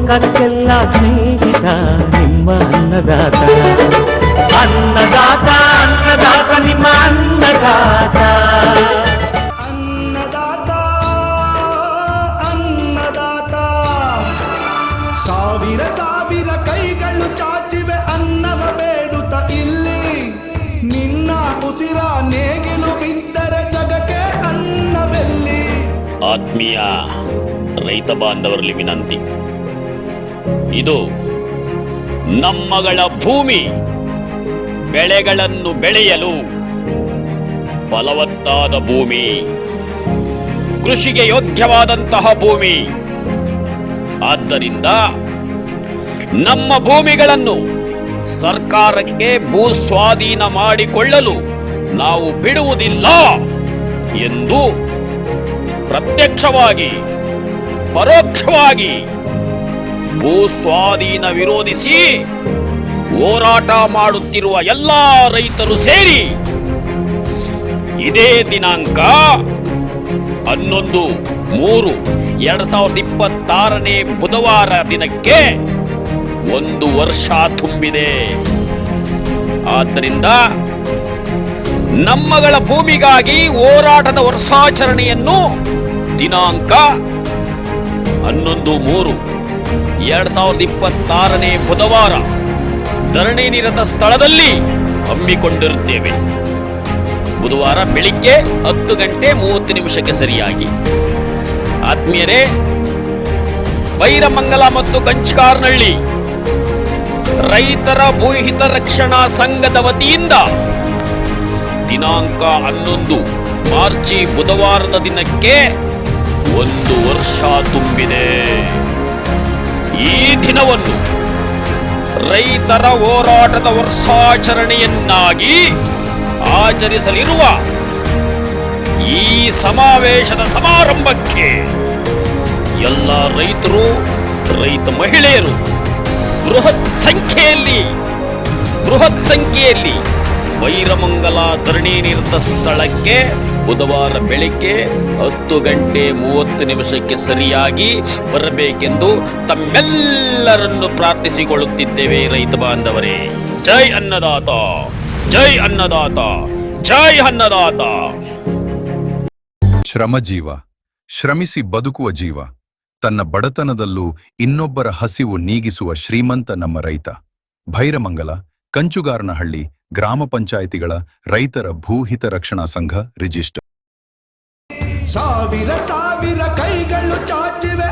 ಲೋಕಕ್ಕೆಲ್ಲ ಸ್ನೇಹಿತ ನಿಮ್ಮ ಅನ್ನದಾತ. ಅನ್ನದಾತ ಅನ್ನದಾತ ನಿಮ್ಮ ಅನ್ನದಾತ. ಅನ್ನದಾತ ಅನ್ನದಾತ ಸಾವಿರ ಸಾವಿರ ಕೈಗಳು ಚಾಚಿವೆ ಅನ್ನವ ಬೇಡುತ್ತ ಇಲ್ಲಿ. ನಿನ್ನ ಉಸಿರ ನೇಗಿಲು ಬಿದ್ದರೆ ಜಗಕ್ಕೆ ಅನ್ನವೆಲ್ಲಿ. ಆತ್ಮೀಯ ರೈತ ಬಾಂಧವರಲ್ಲಿ ವಿನಂತಿ, ಇದು ನಮ್ಮಗಳ ಭೂಮಿ. ಬೆಳೆಗಳನ್ನು ಬೆಳೆಯಲು ಫಲವತ್ತಾದ ಭೂಮಿ, ಕೃಷಿಗೆ ಯೋಗ್ಯವಾದಂತಹ ಭೂಮಿ. ಆದ್ದರಿಂದ ನಮ್ಮ ಭೂಮಿಗಳನ್ನು ಸರ್ಕಾರಕ್ಕೆ ಭೂ ಸ್ವಾಧೀನ ಮಾಡಿಕೊಳ್ಳಲು ನಾವು ಬಿಡುವುದಿಲ್ಲ ಎಂದು ಪ್ರತ್ಯಕ್ಷವಾಗಿ ಪರೋಕ್ಷವಾಗಿ ಭೂ ಸ್ವಾಧೀನ ವಿರೋಧಿಸಿ ಹೋರಾಟ ಮಾಡುತ್ತಿರುವ ಎಲ್ಲ ರೈತರು ಸೇರಿ ಇದೇ ದಿನಾಂಕ 11/3/2026 ಬುಧವಾರ ದಿನಕ್ಕೆ 1 ವರ್ಷ ತುಂಬಿದೆ. ಆದ್ದರಿಂದ ನಮ್ಮಗಳ ಭೂಮಿಗಾಗಿ ಹೋರಾಟದ ವರ್ಷಾಚರಣೆಯನ್ನು ದಿನಾಂಕ 11/3/2026 ಬುಧವಾರ ಧರಣಿ ನಿರತ ಸ್ಥಳದಲ್ಲಿ ಹಮ್ಮಿಕೊಂಡಿರುತ್ತೇವೆ. ಬುಧವಾರ ಬೆಳಿಗ್ಗೆ 10:30 ಸರಿಯಾಗಿ. ಆತ್ಮೀಯರೇ, ಬೈರಮಂಗಲ ಮತ್ತು ಕಂಚಕಾರ್ನಹಳ್ಳಿ ರೈತರ ಭೂಹಿತ ರಕ್ಷಣಾ ಸಂಘದ ವತಿಯಿಂದ ದಿನಾಂಕ 11 ಮಾರ್ಚ್ ಬುಧವಾರದ ದಿನಕ್ಕೆ 1 ವರ್ಷ ತುಂಬಿದೆ. ಈ ದಿನವನ್ನು ರೈತರ ಹೋರಾಟದ ವರ್ಷಾಚರಣೆಯನ್ನಾಗಿ ಆಚರಿಸಲಿರುವ ಈ ಸಮಾವೇಶದ ಸಮಾರಂಭಕ್ಕೆ ಎಲ್ಲ ರೈತರು, ರೈತ ಮಹಿಳೆಯರು ಬೃಹತ್ ಸಂಖ್ಯೆಯಲ್ಲಿ ಬೈರಮಂಗಲ ಧರಣಿ ನಿರತ ಸ್ಥಳಕ್ಕೆ ಬುಧವಾರ ಬೆಳಿಗ್ಗೆ 10:30 ಸರಿಯಾಗಿ ಬರಬೇಕೆಂದು ತಮ್ಮೆಲ್ಲರನ್ನು ಪ್ರಾರ್ಥಿಸಿಕೊಳ್ಳುತ್ತಿದ್ದೇವೆ. ರೈತ ಬಾಂಧವರೇ, ಜೈ ಅನ್ನದಾತ, ಜೈ ಅನ್ನದಾತ, ಜೈ ಅನ್ನದಾತ. ಶ್ರಮಜೀವ, ಶ್ರಮಿಸಿ ಬದುಕುವ ಜೀವ. ತನ್ನ ಬಡತನದಲ್ಲೂ ಇನ್ನೊಬ್ಬರ ಹಸಿವು ನೀಗಿಸುವ ಶ್ರೀಮಂತ ನಮ್ಮ ರೈತ. ಭೈರಮಂಗಲ, ಕಂಚುಗಾರನಹಳ್ಳಿ ಗ್ರಾಮ ಪಂಚಾಯಿತಿಗಳ ರೈತರ ಭೂಹಿತ ರಕ್ಷಣಾ ಸಂಘ ರಿಜಿಸ್ಟರ್. ಸಾವಿರ ಸಾವಿರ ಕೈಗಳು ಚಾಚಿವೆ